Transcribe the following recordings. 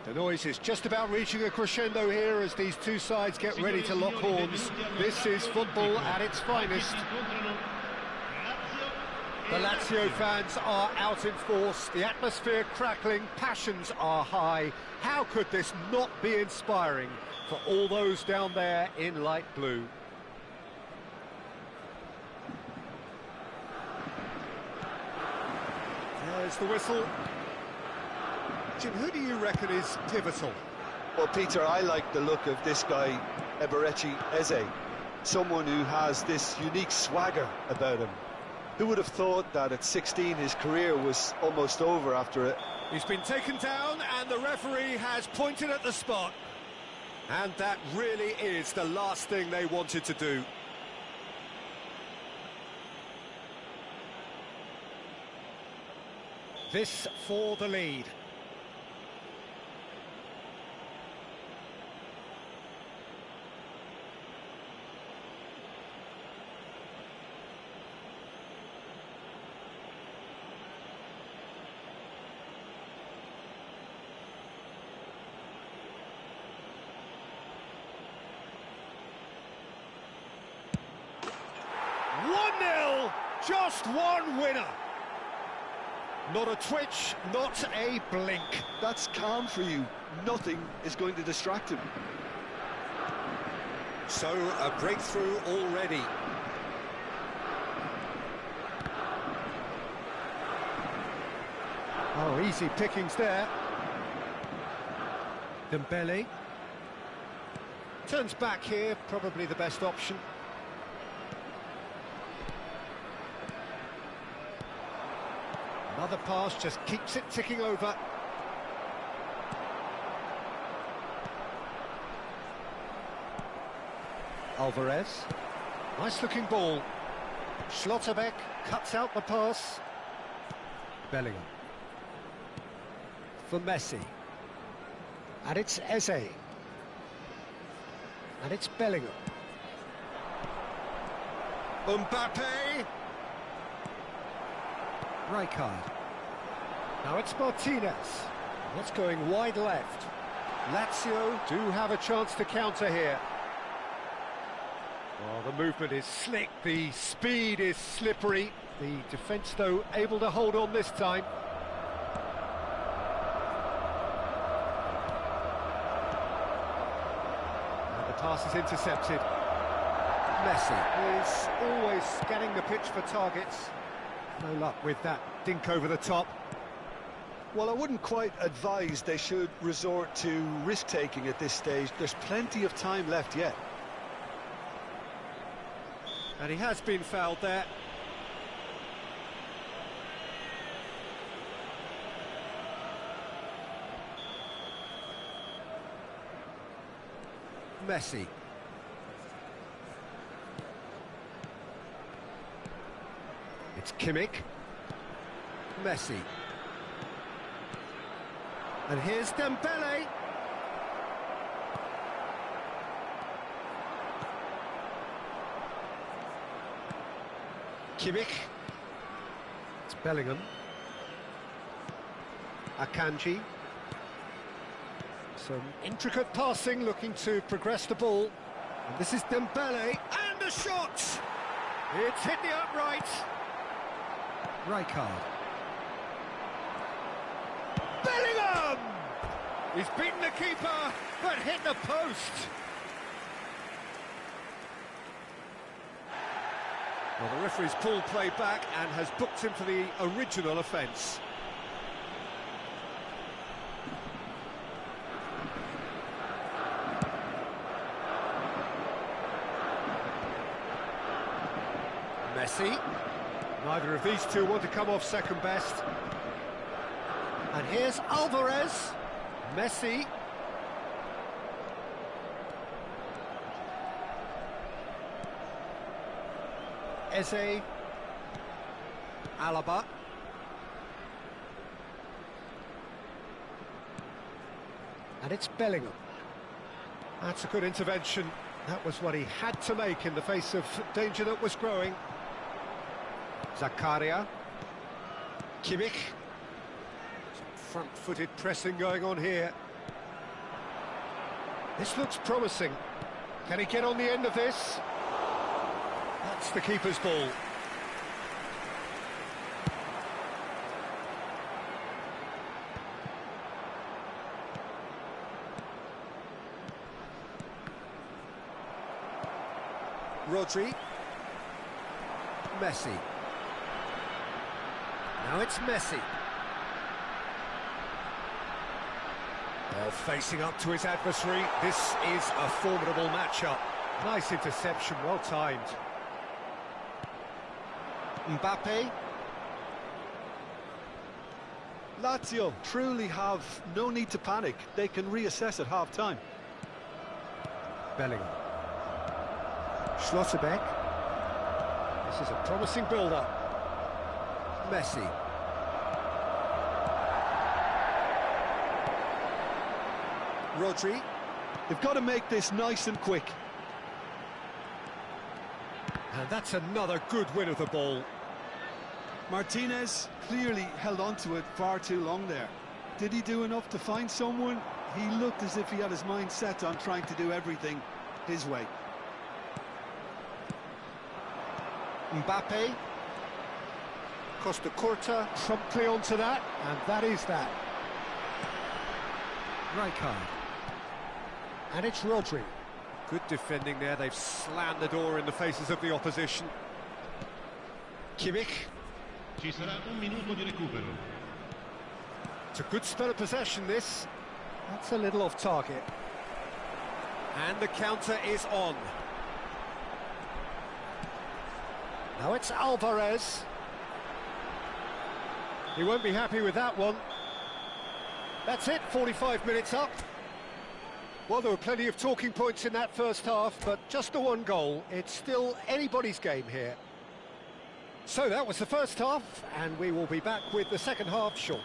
The noise is just about reaching a crescendo here as these two sides get ready to lock horns. This is football at its finest. The Lazio fans are out in force, the atmosphere crackling, passions are high. How could this not be inspiring for all those down there in light blue? There's the whistle. Jim, who do you reckon is pivotal? Well, Peter, I like the look of this guy, Eberechi Eze. Someone who has this unique swagger about him. Who would have thought that at 16 his career was almost over after it? He's been taken down and the referee has pointed at the spot. And that really is the last thing they wanted to do. This for the lead. Just one winner. Not a twitch, not a blink. That's calm for you. Nothing is going to distract him. So, a breakthrough already. Oh, easy pickings there. Dembele. Turns back here, probably the best option. Another pass just keeps it ticking over. Alvarez. Nice looking ball. Schlotterbeck cuts out the pass. Bellingham. For Messi. And it's Eze. And it's Bellingham. Mbappe. Rijkaard. Now it's Martinez. That's going wide left. Lazio do have a chance to counter here. Well, the movement is slick, the speed is slippery. The defence, though, able to hold on this time. And the pass is intercepted. Messi is always scanning the pitch for targets. No luck with that dink over the top. Well, I wouldn't quite advise they should resort to risk-taking at this stage. There's plenty of time left yet. And he has been fouled there. Messi. It's Kimmich. Messi. And here's Dembele. Kimmich. It's Bellingham. Akanji. Some intricate passing, looking to progress the ball. And this is Dembele. And a shot! It's hit the upright. Rijkaard. Bellingham! He's beaten the keeper, but hit the post. Well, the referee's pulled play back and has booked him for the original offence. Messi. Neither of these two want to come off second best. And here's Alvarez. Messi. Eze. Alaba. And it's Bellingham. That's a good intervention. That was what he had to make in the face of danger that was growing. Zakaria. Kimmich. Some front-footed pressing going on here. This looks promising. Can he get on the end of this? That's the keeper's ball. Rodri. Messi. Now it's Messi. Well, facing up to his adversary, this is a formidable matchup. Nice interception, well timed. Mbappe. Lazio truly have no need to panic. They can reassess at half-time. Bellingham. Schlotterbeck. This is a promising build-up. Messi. Rodri. They've got to make this nice and quick. And that's another good win of the ball. Martinez clearly held on to it far too long there. Did he do enough to find someone? He looked as if he had his mind set on trying to do everything his way. Mbappe. Costa Curta promptly onto that, and that is that. Rijkaard. And it's Rodri. Good defending there, they've slammed the door in the faces of the opposition. Kimmich. Ci sarà un minuto di recupero. It's a good spell of possession, this. That's a little off target. And the counter is on. Now it's Alvarez. He won't be happy with that one. That's it, 45 minutes up. Well, there were plenty of talking points in that first half, but just the one goal. It's still anybody's game here. So that was the first half, and we will be back with the second half shortly.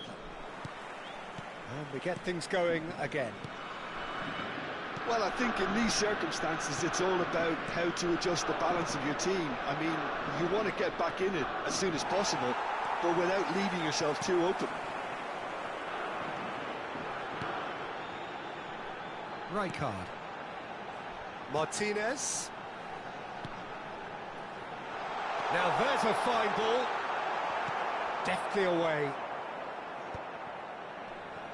And we get things going again. Well, I think in these circumstances, it's all about how to adjust the balance of your team. I mean, you want to get back in it as soon as possible, but without leaving yourself too open. Rijkaard. Martinez. Now there's a fine ball. Deftly away.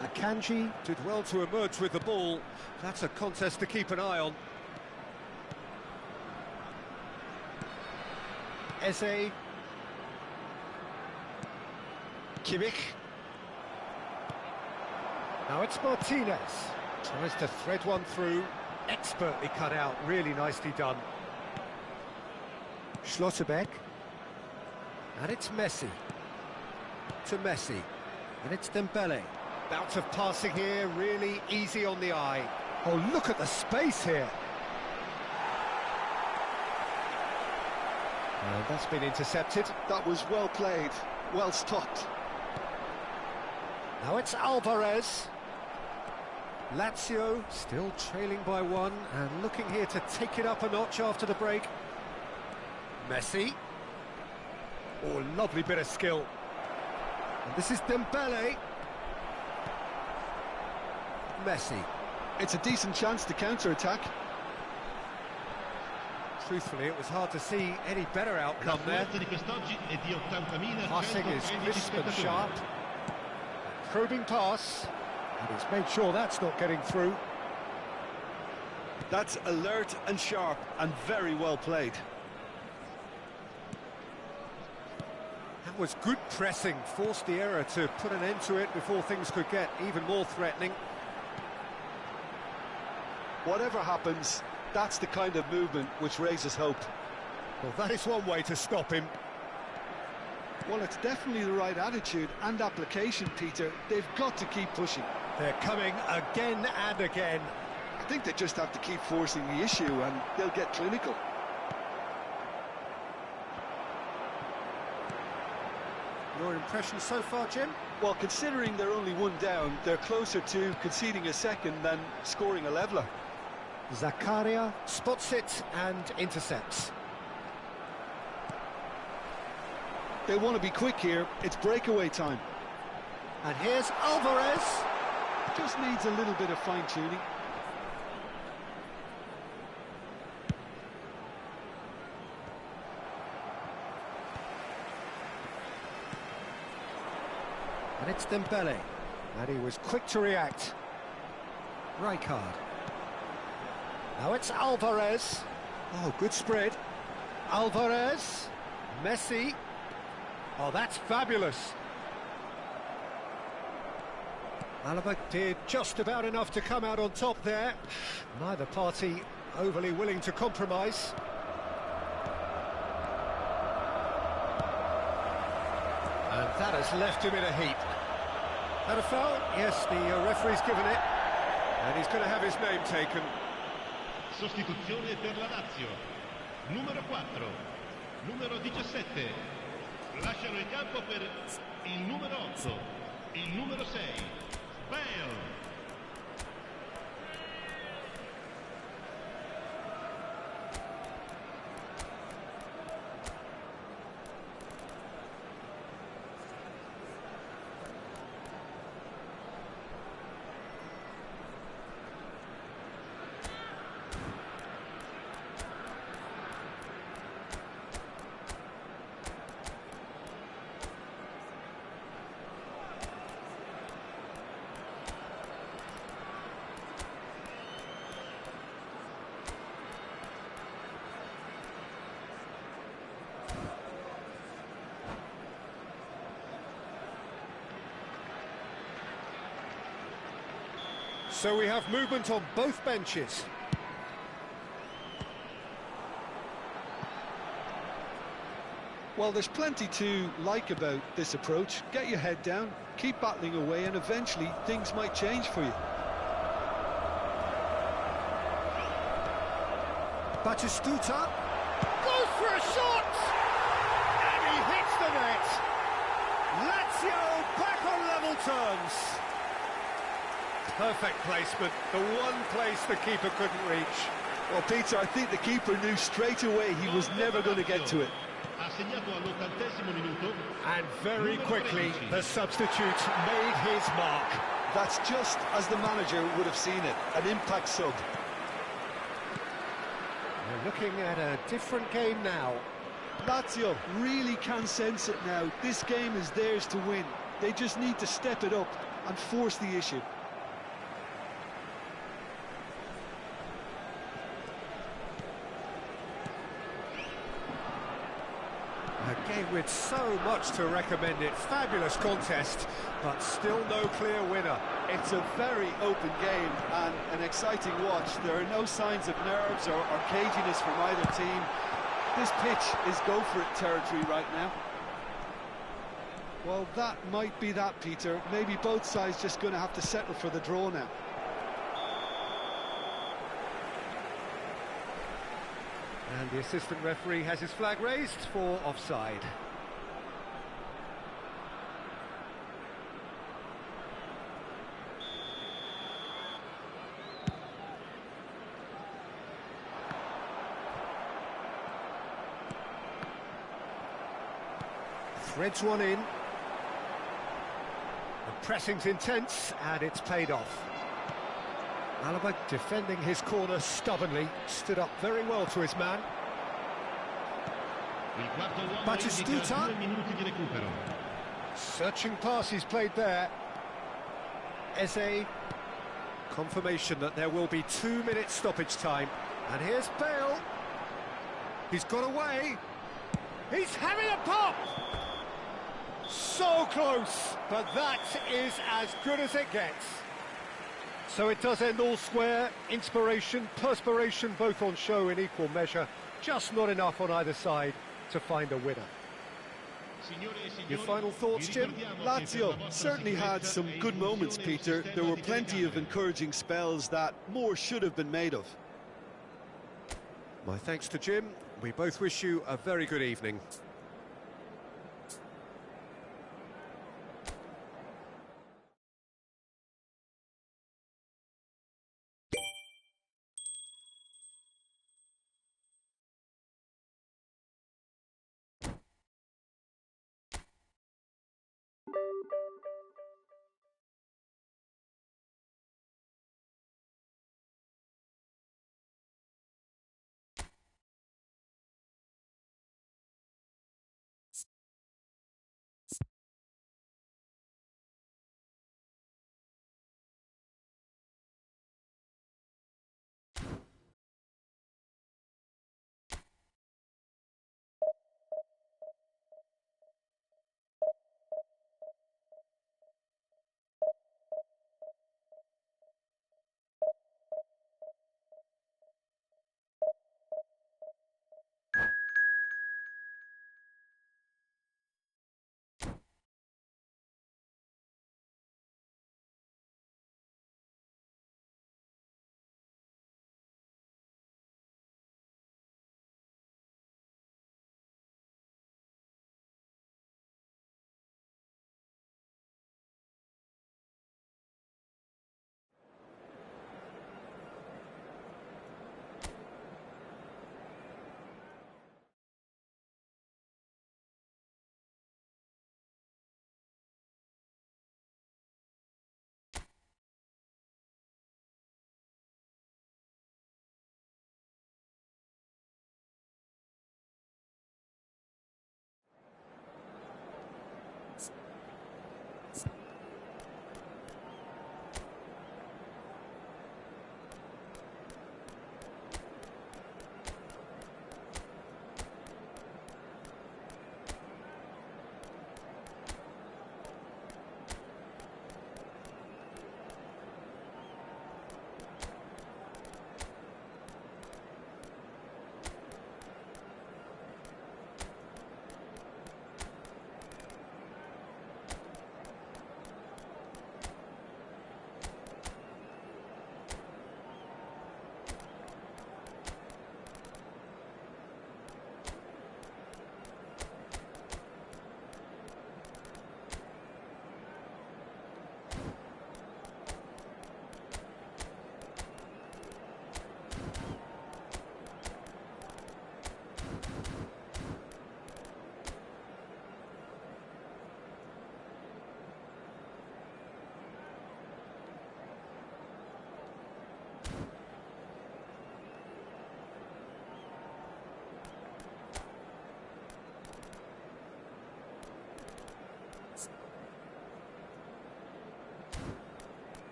Akanji did well to emerge with the ball. That's a contest to keep an eye on. Eze. Kimmich. Now it's Martinez. Tries to thread one through. Expertly cut out. Really nicely done. Schlotterbeck. And it's Messi. To Messi. And it's Dembele. Bout of passing here, really easy on the eye. Oh, look at the space here. And that's been intercepted. That was well played, well stopped. Now it's Alvarez. Lazio still trailing by one and looking here to take it up a notch after the break. Messi. Oh, lovely bit of skill. And this is Dembele. Messi. It's a decent chance to counter-attack. Truthfully, it was hard to see any better outcome there. Passing is crisp and sharp. Probing pass. And he's made sure that's not getting through. That's alert and sharp and very well played. That was good pressing, forced the error to put an end to it before things could get even more threatening. Whatever happens, that's the kind of movement which raises hope. Well, that is one way to stop him. Well, it's definitely the right attitude and application, Peter. They've got to keep pushing. They're coming again and again. I think they just have to keep forcing the issue and they'll get clinical. Your impression so far, Jim? Well, considering they're only one down, they're closer to conceding a second than scoring a leveller. Zakaria spots it and intercepts. They want to be quick here. It's breakaway time. And here's Alvarez. Just needs a little bit of fine-tuning. And it's Dembele. And he was quick to react. Rijkaard. Now it's Alvarez. Oh, good spread. Alvarez. Messi. Oh, that's fabulous. Alaba did just about enough to come out on top there. Neither party overly willing to compromise. And that has left him in a heap. Had a foul? Yes, the referee's given it. And he's going to have his name taken. Sostituzione per la Lazio. Numero 4. Numero 17. Lasciano il campo per il numero 8. Il numero 6. Bale. So we have movement on both benches. Well, there's plenty to like about this approach. Get your head down, keep battling away, and eventually things might change for you. Batistuta goes for a shot! And he hits the net! Lazio back on level terms. Perfect placement, the one place the keeper couldn't reach. Well, Peter, I think the keeper knew straight away he was never going to get to it. And very quickly, the substitute made his mark. That's just as the manager would have seen it, an impact sub. We're looking at a different game now. Lazio really can sense it now. This game is theirs to win. They just need to step it up and force the issue. A game with so much to recommend it. Fabulous contest, but still no clear winner. It's a very open game and an exciting watch. There are no signs of nerves or caginess from either team. This pitch is go-for-it territory right now. Well, that might be that, Peter. Maybe both sides just going to have to settle for the draw now. And the assistant referee has his flag raised for offside. Threads one in. The pressing's intense, and it's paid off. Alaba defending his corner stubbornly, stood up very well to his man. Batistuta. Searching pass he's played there. Eze. Confirmation that there will be 2 minutes stoppage time. And here's Bale. He's got away. He's having a pop! So close, but that is as good as it gets. So it does end all square. Inspiration, perspiration, both on show in equal measure. Just not enough on either side to find a winner. Your final thoughts, Jim? Lazio certainly had some good moments, Peter. There were plenty of encouraging spells that more should have been made of. My thanks to Jim. We both wish you a very good evening.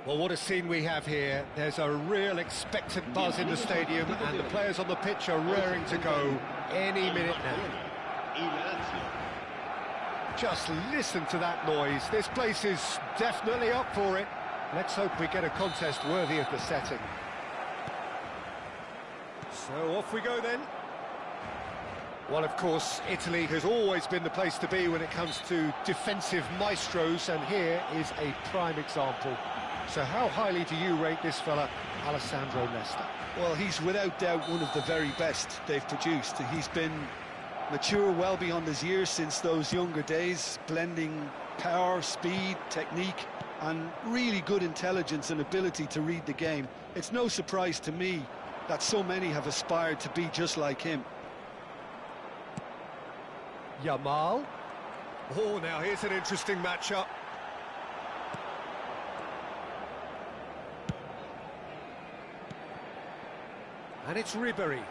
Well, what a scene we have here. There's a real expectant buzz in the stadium, and the players on the pitch are raring to go any minute now. Just listen to that noise. This place is definitely up for it. Let's hope we get a contest worthy of the setting. So off we go then. Well, of course, Italy has always been the place to be when it comes to defensive maestros, and here is a prime example. So how highly do you rate this fella, Alessandro Nesta? Well, he's without doubt one of the very best they've produced. He's been mature well beyond his years since those younger days, blending power, speed, technique, and really good intelligence and ability to read the game. It's no surprise to me that so many have aspired to be just like him. Yamal. Oh, now here's an interesting matchup. And it's Ribery.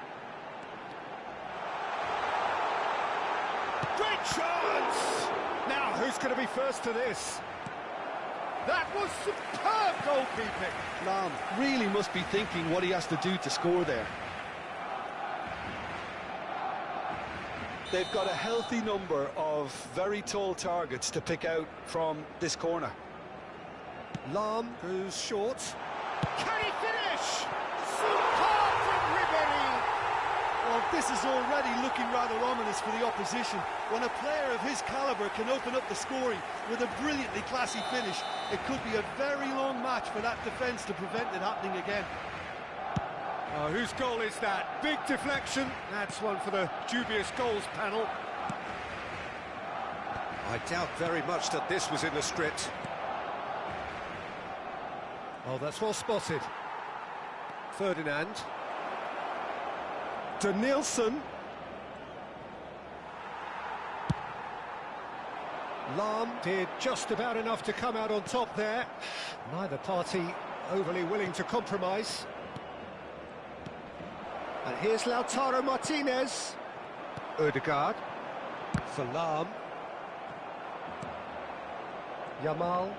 Great chance! Now, who's going to be first to this? That was superb goalkeeping. Lam really must be thinking what he has to do to score there. They've got a healthy number of very tall targets to pick out from this corner. Lam goes short. Can he finish? Superb from Ribery! Well, this is already looking rather ominous for the opposition. When a player of his calibre can open up the scoring with a brilliantly classy finish, it could be a very long match for that defence to prevent it happening again. Oh, whose goal is that? Big deflection. That's one for the dubious goals panel. I doubt very much that this was in the script. Oh, that's well spotted. Ferdinand. Danielson. Lam did just about enough to come out on top there. Neither party overly willing to compromise. And here's Lautaro Martinez. Odegaard. For Lam. Yamal.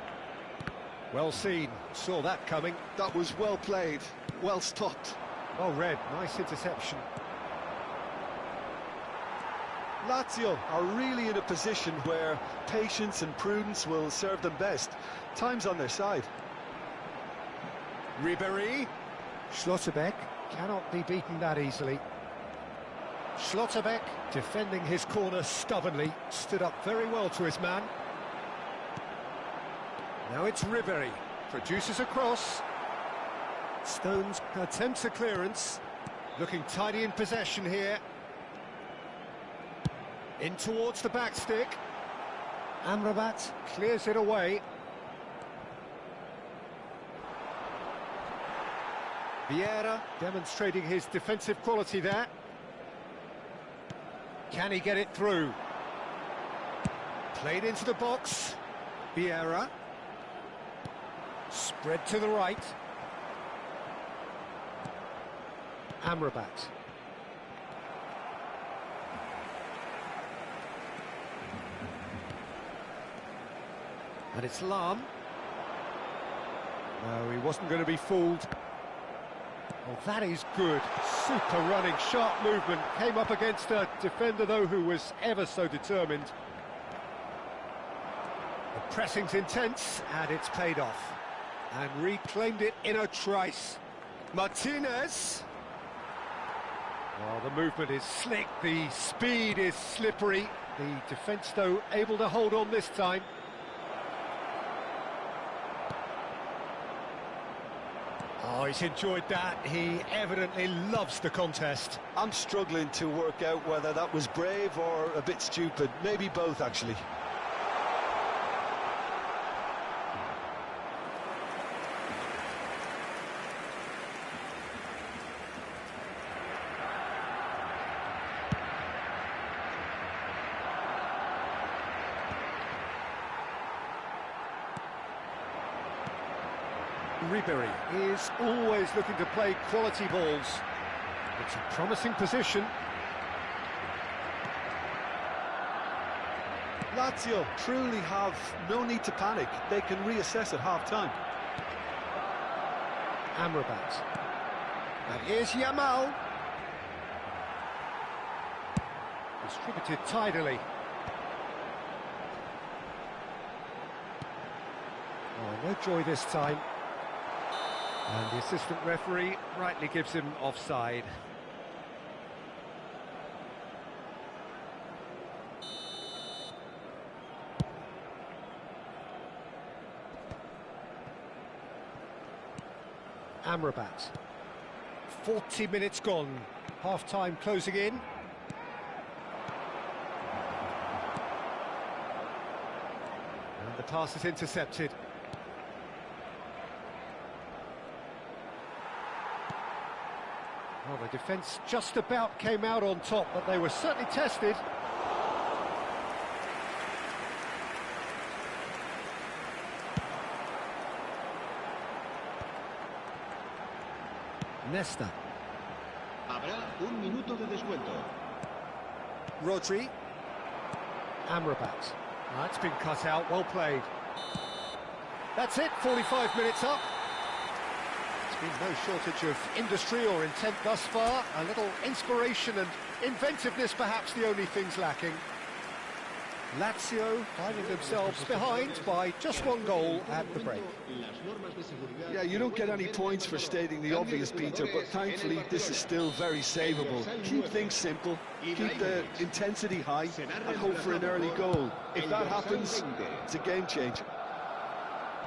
Well seen. Saw that coming. That was well played, well stopped. Well read. Nice interception. Lazio are really in a position where patience and prudence will serve them best. Time's on their side. Ribery. Schlotterbeck cannot be beaten that easily. Schlotterbeck defending his corner stubbornly, stood up very well to his man. Now it's Ribery, produces a cross. Stones attempts a clearance, looking tidy in possession here. In towards the back stick. Amrabat clears it away. Vieira demonstrating his defensive quality there. Can he get it through? Played into the box. Vieira. Spread to the right. Amrabat. And it's Lam. No, he wasn't going to be fooled. Well, that is good. Super running, sharp movement. Came up against a defender, though, who was ever so determined. The pressing's intense, and it's paid off. And reclaimed it in a trice. Martinez. Oh, the movement is slick, the speed is slippery. The defence, though, able to hold on this time. Oh, he's enjoyed that. He evidently loves the contest. I'm struggling to work out whether that was brave or a bit stupid. Maybe both, actually. Ribery is always looking to play quality balls. It's a promising position. Lazio truly have no need to panic. They can reassess at half-time. Amrabat. And here's Yamal. Distributed tidily. Oh, no joy this time. And the assistant referee rightly gives him offside. Amrabat. 40 minutes gone. Half-time closing in. And the pass is intercepted. Well, the defence just about came out on top, but they were certainly tested. Nesta. Habrá un minuto de descuento. Rodri. Amrabat. That's been cut out, well played. That's it, 45 minutes up. There's been no shortage of industry or intent thus far. A little inspiration and inventiveness, perhaps the only things lacking. Lazio finding themselves behind by just one goal at the break. Yeah, you don't get any points for stating the obvious, Peter, but thankfully this is still very savable. Keep things simple, keep the intensity high, and hope for an early goal. If that happens, it's a game changer.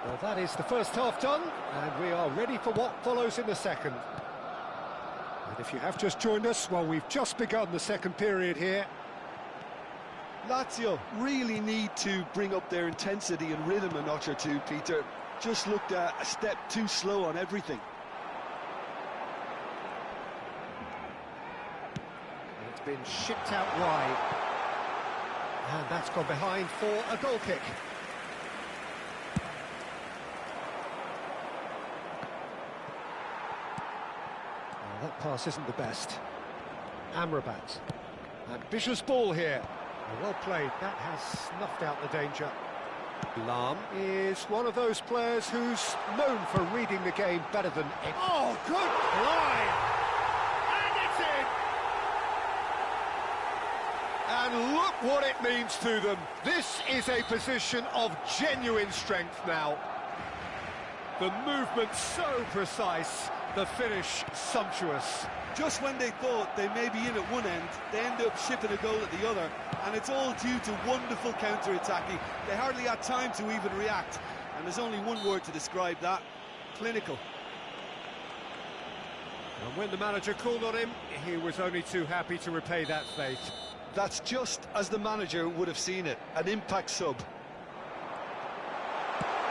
Well, that is the first half done, and we are ready for what follows in the second. And if you have just joined us, well, we've just begun the second period here. Lazio really need to bring up their intensity and rhythm a notch or two, Peter. Just looked a step too slow on everything. It's been shipped out wide. And that's gone behind for a goal kick. Well, that pass isn't the best. Amrabat. Ambitious ball here. Well played, that has snuffed out the danger. Lahm is one of those players who's known for reading the game better than... Oh, good line! And it's in! And look what it means to them. This is a position of genuine strength now. The movement so precise, the finish sumptuous. Just when they thought they may be in at one end, they end up shipping a goal at the other, and it's all due to wonderful counter-attacking. They hardly had time to even react, and there's only one word to describe that: clinical. And when the manager called on him, he was only too happy to repay that faith. That's just as the manager would have seen it, an impact sub.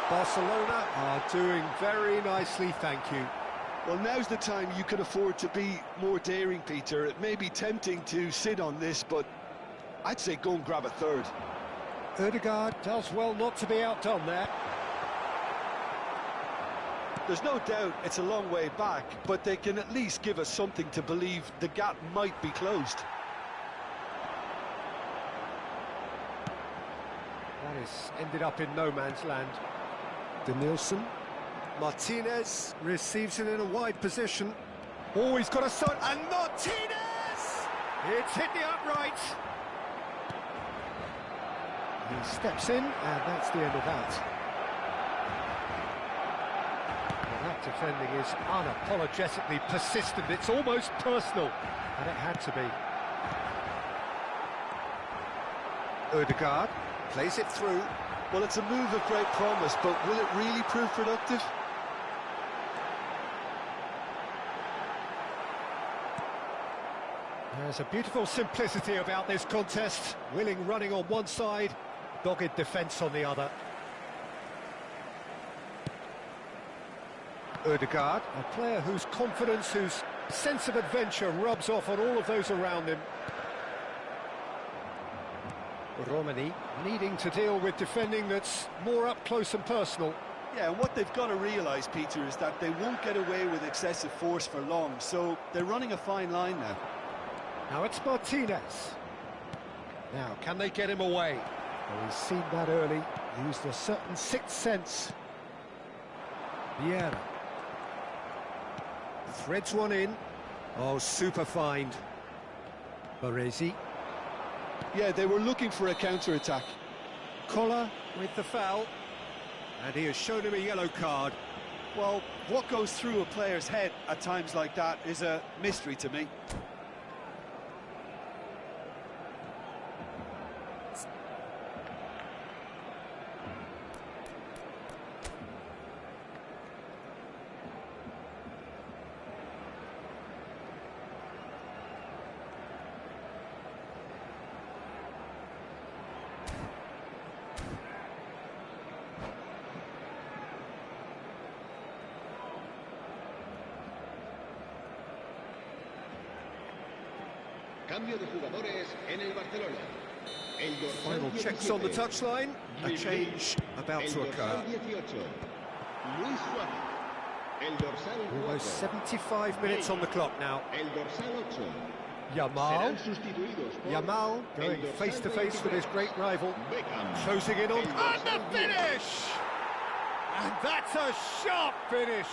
Barcelona are doing very nicely, thank you. Well, now's the time you can afford to be more daring, Peter. It may be tempting to sit on this, but I'd say go and grab a third. Ødegaard does well not to be outdone there. There's no doubt it's a long way back, but they can at least give us something to believe the gap might be closed. That has ended up in no man's land. Denilson. Martinez receives it in a wide position. Oh, he's got a shot, and Martinez! It's hit the upright. He steps in, and that's the end of that. Well, that defending is unapologetically persistent. It's almost personal, and it had to be. Ødegaard plays it through. Well, it's a move of great promise, but will it really prove productive? There's a beautiful simplicity about this contest. Willing running on one side, dogged defence on the other. Ødegaard, a player whose confidence, whose sense of adventure rubs off on all of those around him. Romani needing to deal with defending that's more up close and personal. Yeah, and what they've got to realise, Peter, is that they won't get away with excessive force for long, so they're running a fine line now. Now it's Martinez. Now, can they get him away? Well, he's seen that early, used a certain sixth sense. Vieira. Threads one in. Oh, super find. Baresi. Yeah, they were looking for a counter-attack. Collar with the foul. And he has shown him a yellow card. Well, what goes through a player's head at times like that is a mystery to me. Cambio de jugadores en el Barcelona. El dorsal Final 17, checks on the touchline. A change about to occur. El dorsal 18, Luis Suárez. El dorsal 4, Almost 75 minutes on the clock now. el dorsal 8. Yamal. Serán sustituidos por Yamal going el dorsal face to face with his 23, great rival. Beckham. Closing in on. El And dorsal the 10. finish! And that's a sharp finish.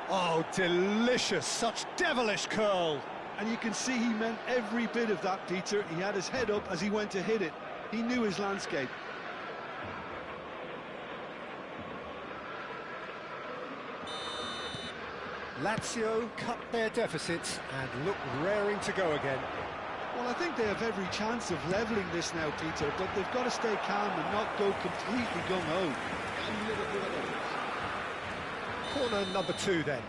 Oh, delicious. Such devilish curl. And you can see he meant every bit of that, Peter. He had his head up as he went to hit it. He knew his landscape. Lazio cut their deficits and look raring to go again. Well, I think they have every chance of levelling this now, Peter, but they've got to stay calm and not go completely gung-ho. Cambio de jugadores. Corner number 2 then.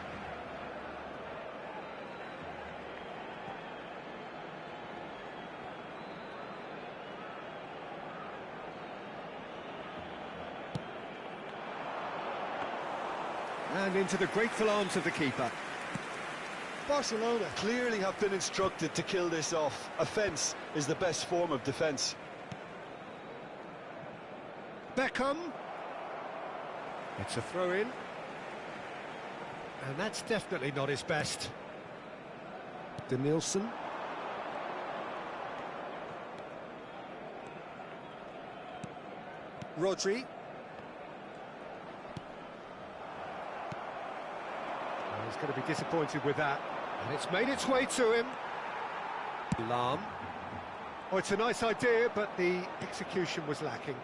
And into the grateful arms of the keeper. Barcelona clearly have been instructed to kill this off. Offence is the best form of defence. Beckham. It's a throw-in. And that's definitely not his best. Denilson. Rodri. Well, he's going to be disappointed with that. And it's made its way to him. Lahm. Oh, it's a nice idea, but the execution was lacking.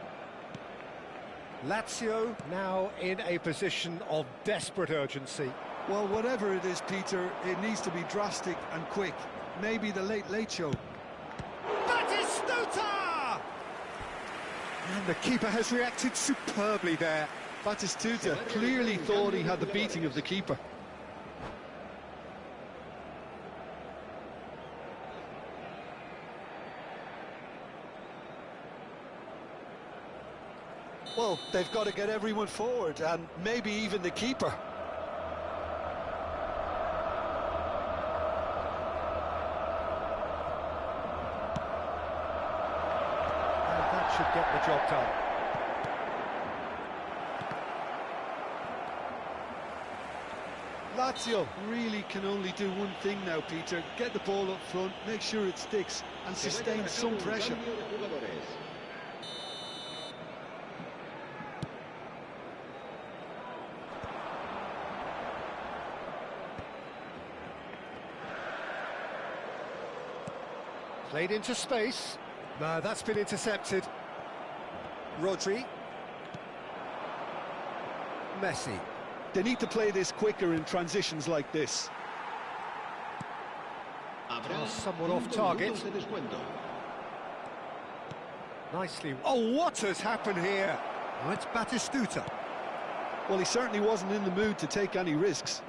Lazio now in a position of desperate urgency. Well, whatever it is, Peter, it needs to be drastic and quick. Maybe the late show. Batistuta! And the keeper has reacted superbly there. Batistuta clearly thought he had the beating of the keeper. Well, they've got to get everyone forward, and maybe even the keeper. And that should get the job done. Lazio really can only do one thing now, Peter. Get the ball up front, make sure it sticks, and sustain some pressure. Cambio de jugadores. Played into space. No, that's been intercepted. Rodri. Messi. They need to play this quicker in transitions like this. Habrá Somewhat off 5 target. minutos de descuento. Nicely. Oh, what has happened here? Oh, it's Batistuta. Well, he certainly wasn't in the mood to take any risks.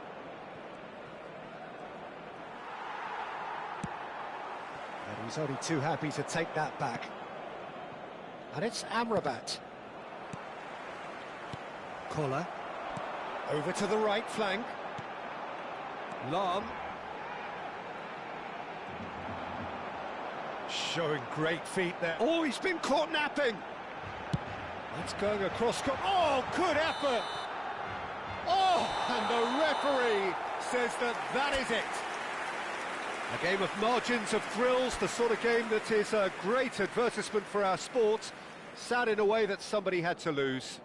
And he's only too happy to take that back. And it's Amrabat. Collar. Over to the right flank. Lahm. Showing great feet there. Oh, he's been caught napping. That's going across. Oh, good effort. Oh, and the referee says that that is it. A game of margins, of thrills, the sort of game that is a great advertisement for our sport. Sad in a way that somebody had to lose.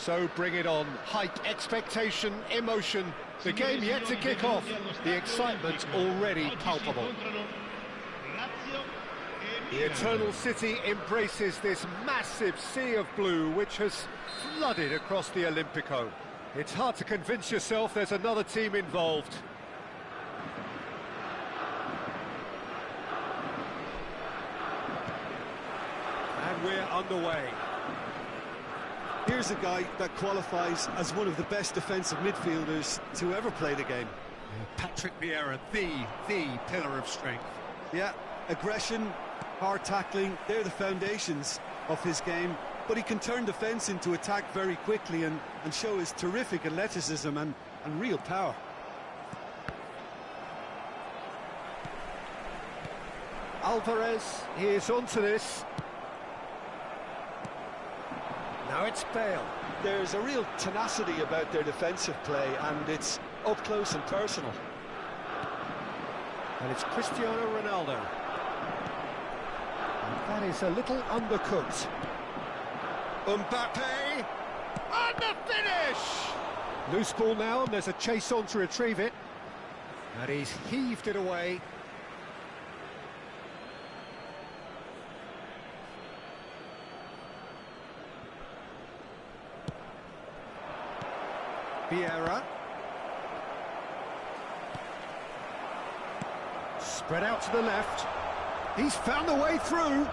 So bring it on. Hype, expectation, emotion. The game yet to kick off. The excitement already palpable. The Eternal City embraces this massive sea of blue which has flooded across the Olimpico. It's hard to convince yourself there's another team involved. And we're underway. Here's a guy that qualifies as one of the best defensive midfielders to ever play the game. Patrick Vieira, the pillar of strength. Yeah, aggression, hard tackling, they're the foundations of his game. But he can turn defence into attack very quickly and show his terrific athleticism and real power. Alvarez, he is onto this. Now it's Bale. There's a real tenacity about their defensive play, and it's up close and personal. And it's Cristiano Ronaldo. And that is a little undercooked. Mbappe! And the finish! Loose ball now, and there's a chase on to retrieve it. And he's heaved it away. Vieira. Spread out to the left. He's found the way through.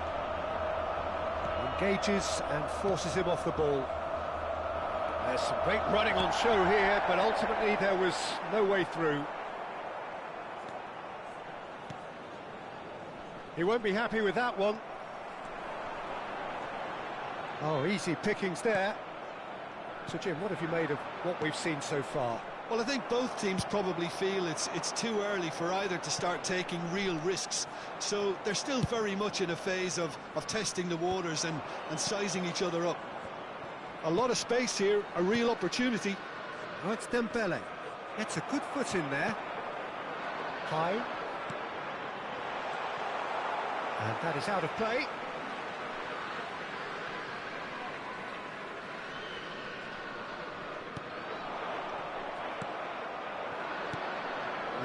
Engages and forces him off the ball. There's some great running on show here, but ultimately there was no way through. He won't be happy with that one. Oh, easy pickings there. So, Jim, what have you made of what we've seen so far? Well, I think both teams probably feel it's too early for either to start taking real risks. So they're still very much in a phase of testing the waters and sizing each other up. A lot of space here, a real opportunity. Oh, it's Dembele. It's a good foot in there. High. And that is out of play.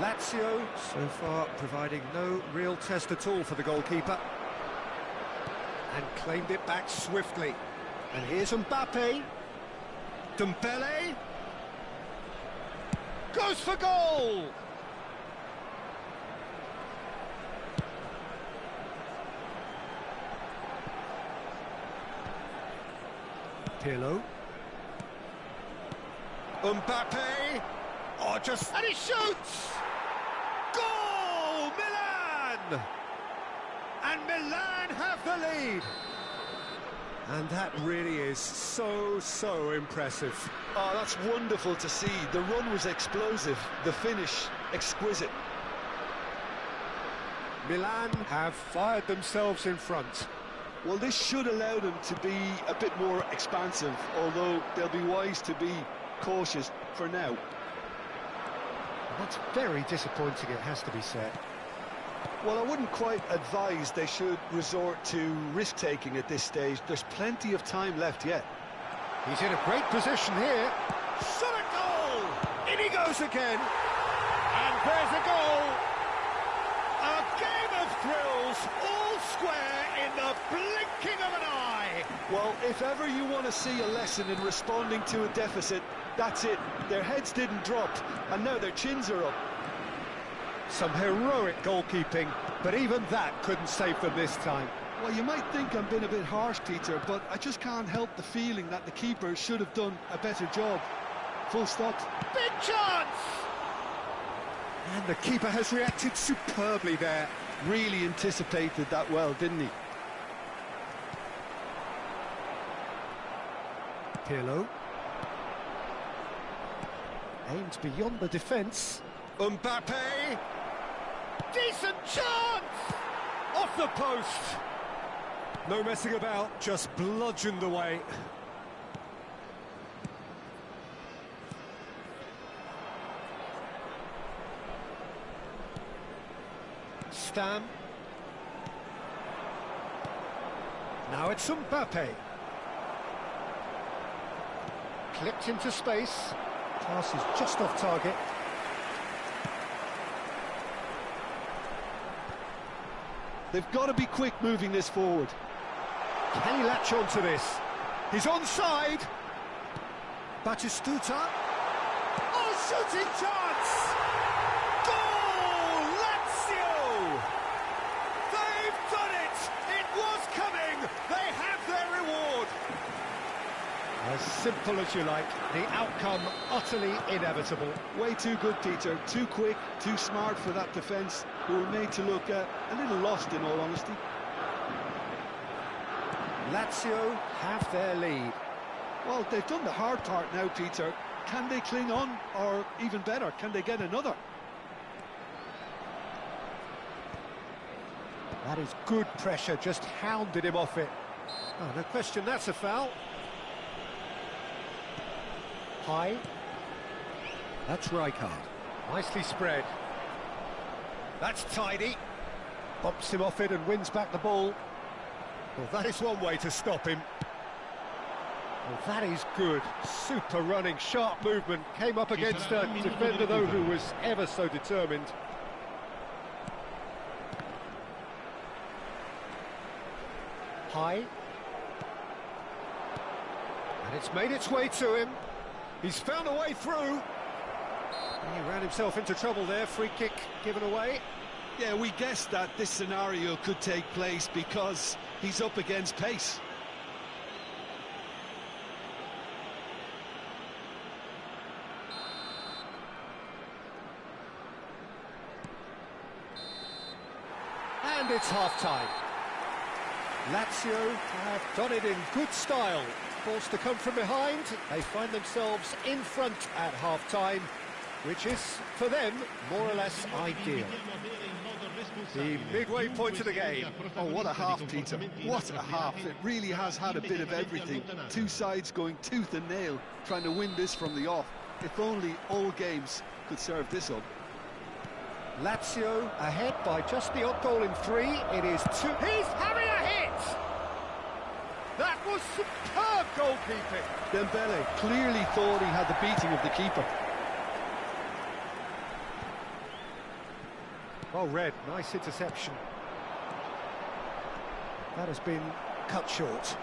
Lazio, so far, providing no real test at all for the goalkeeper. And claimed it back swiftly. And here's Mbappe. Dembele. Goes for goal! Pirlo. Mbappe. Oh, just... And he shoots! Goal! Milan! And Milan have the lead. And that really is so impressive. Oh, that's wonderful to see. The run was explosive, the finish exquisite. Milan have fired themselves in front. Well, this should allow them to be a bit more expansive, although they'll be wise to be cautious for now. That's very disappointing, it has to be said. Well, I wouldn't quite advise they should resort to risk-taking at this stage. There's plenty of time left yet. He's in a great position here. Shot a goal! In he goes again. And there's a goal. A game of thrills, all square in the blinking of an eye. Well, if ever you want to see a lesson in responding to a deficit, that's it. Their heads didn't drop, and now their chins are up. Some heroic goalkeeping, but even that couldn't save them this time. Well, you might think I'm being a bit harsh, Peter, but I just can't help the feeling that the keeper should have done a better job. Full stop. Big chance! And the keeper has reacted superbly there. Really anticipated that well, didn't he? Pirlo. Aims beyond the defence. Mbappe! Decent chance! Off the post! No messing about, just bludgeoned away. Stam. Now it's Mbappe. Clipped into space. Pass is just off target. They've got to be quick moving this forward. Can he latch on to this? He's onside. Batistuta. Oh, shooting chance! Goal! Lazio! They've done it! It was coming! They have their reward! As simple as you like, the outcome utterly inevitable. Way too good, Peter. Too quick, too smart for that defence, who were made to look a little lost, in all honesty. Lazio have their lead. Well, they've done the hard part now, Peter. Can they cling on, or even better, can they get another? That is good pressure, just hounded him off it. Oh, no question, that's a foul. High. That's Rijkaard. Nicely spread. That's tidy. Bumps him off it and wins back the ball. Well, that is one way to stop him. Well, that is good. Super running, sharp movement. Came up against a defender, though, who was ever so determined. High. And it's made its way to him. He's found a way through. He ran himself into trouble there. Free kick given away. Yeah, we guessed that this scenario could take place because he's up against pace. And it's half-time. Lazio have done it in good style. Forced to come from behind, they find themselves in front at half-time, which is, for them, more or less ideal. The midway point of the game. Oh, what a half, Peter. What a half. It really has had a bit of everything. Two sides going tooth and nail, trying to win this from the off. If only all games could serve this up. Lazio ahead by just the odd goal in 3. It is 2. He's having a hit! That was superb goalkeeping. Dembele clearly thought he had the beating of the keeper. Well read, nice interception. That has been cut short.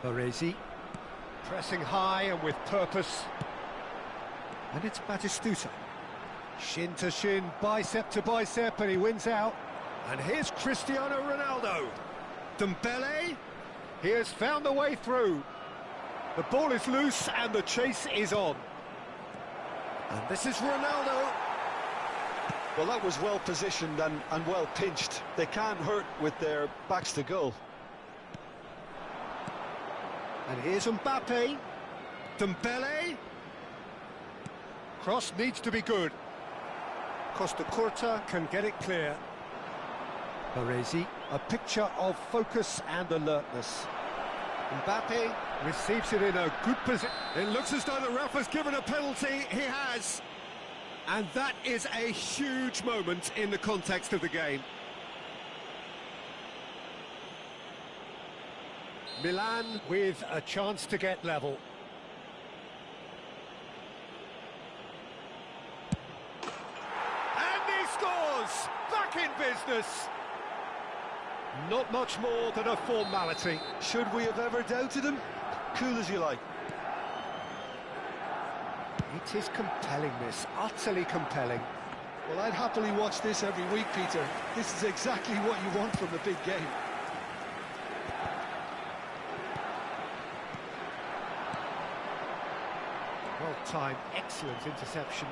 Baresi pressing high and with purpose. And it's Batistuta. Shin to shin, bicep to bicep, and he wins out. And here's Cristiano Ronaldo. Dembele, he has found the way through. The ball is loose and the chase is on. And this is Ronaldo. Well, that was well positioned and well pinched. They can't hurt with their backs to goal. And here's Mbappe. Dembele. Cross needs to be good. Costa Curta can get it clear. Baresi, a picture of focus and alertness. Mbappe receives it in a good position. It looks as though the ref has given a penalty. He has. And that is a huge moment in the context of the game. Milan with a chance to get level. And he scores! Back in business! Not much more than a formality. Should we have ever doubted him? Cool as you like. It is compelling, this, utterly compelling. Well, I'd happily watch this every week, Peter. This is exactly what you want from a big game. Well timed, excellent interception.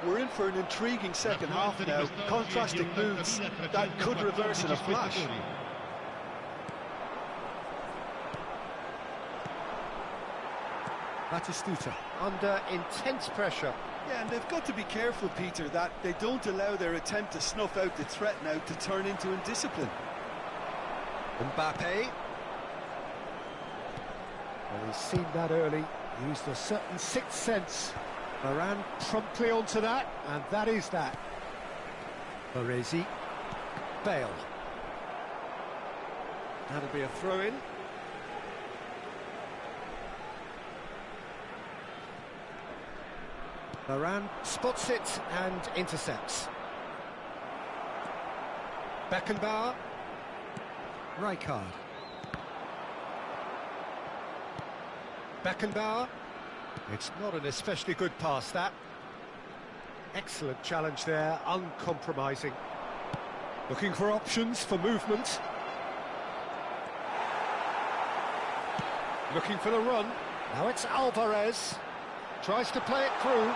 We're in for an intriguing second half now. Contrasting moves that could reverse in a flash. Batistuta under intense pressure. Yeah, and they've got to be careful, Peter, that they don't allow their attempt to snuff out the threat now to turn into indiscipline. Mbappe. Well, he's seen that early, used a certain sixth sense. Varane promptly onto that, and that is that. Baresi. Bale. That'll be a throw-in. Varane spots it and intercepts. Beckenbauer. Rijkaard. Beckenbauer. It's not an especially good pass, that. Excellent challenge there, uncompromising. Looking for options for movement. Looking for the run. Now it's Alvarez. Tries to play it through.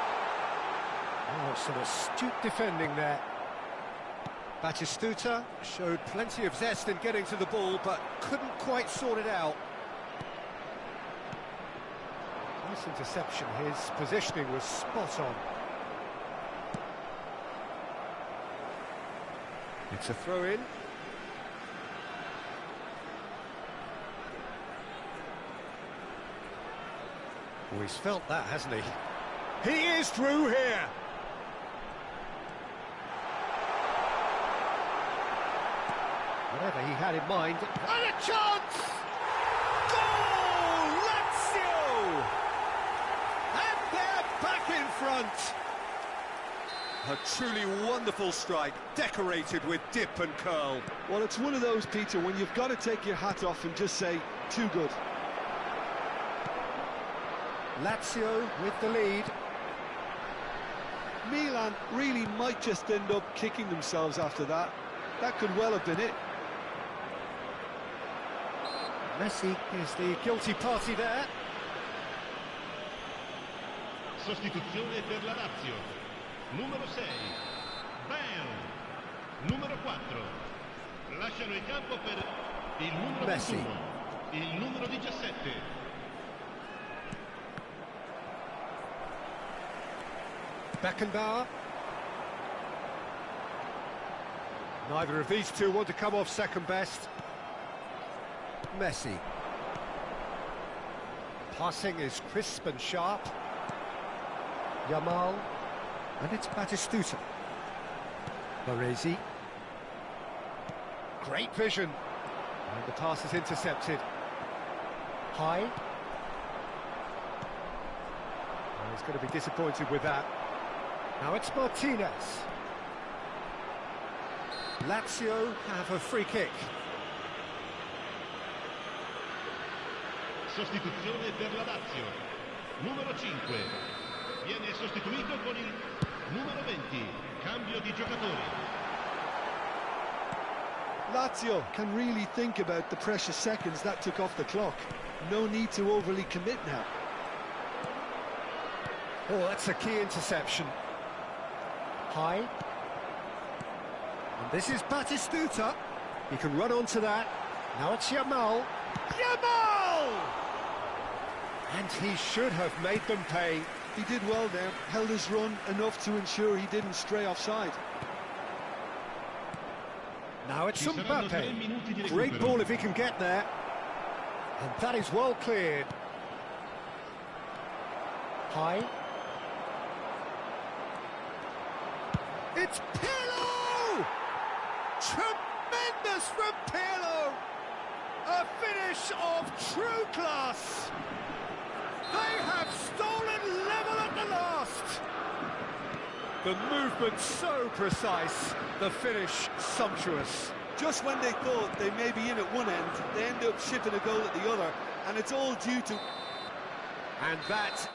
Oh, some astute defending there. Batistuta showed plenty of zest in getting to the ball, but couldn't quite sort it out. Nice interception. His positioning was spot on. It's a throw-in. Oh, he's felt that, hasn't he? He is through here! Whatever he had in mind. And a chance! Goal! Lazio! And they're back in front! A truly wonderful strike, decorated with dip and curl. Well, it's one of those, Peter, when you've got to take your hat off and just say, too good. Lazio with the lead. Milan really might just end up kicking themselves after that. That could well have been it. Messi is the guilty party there. Sostituzione per la Lazio. Numero 6, Bale. Numero 4, lasciano il campo per il numero Messi. 21, il numero 17. Beckenbauer. Neither of these two want to come off second best. Messi. Passing is crisp and sharp. Yamal. And it's Batistuta. Baresi. Great vision. And the pass is intercepted. High. Oh, he's going to be disappointed with that. Now it's Martinez. Lazio have a free kick. Sostituzione per la Lazio. Numero 5. Viene sostituito con il numero 20. Cambio di giocatori. Lazio can really think about the precious seconds that took off the clock. No need to overly commit now. Oh, that's a key interception. High. And this is Batistuta. He can run onto that. Now it's Yamal. Yamal! And he should have made them pay. He did well there, held his run enough to ensure he didn't stray offside. Now it's Mbappe. Great ball if he can get there. And that is well cleared. High. It's Pirlo! Tremendous from Pirlo! A finish of true class! They have stolen level at the last! The movement so precise, the finish sumptuous. Just when they thought they may be in at one end, they end up shipping a goal at the other, and it's all due to... And that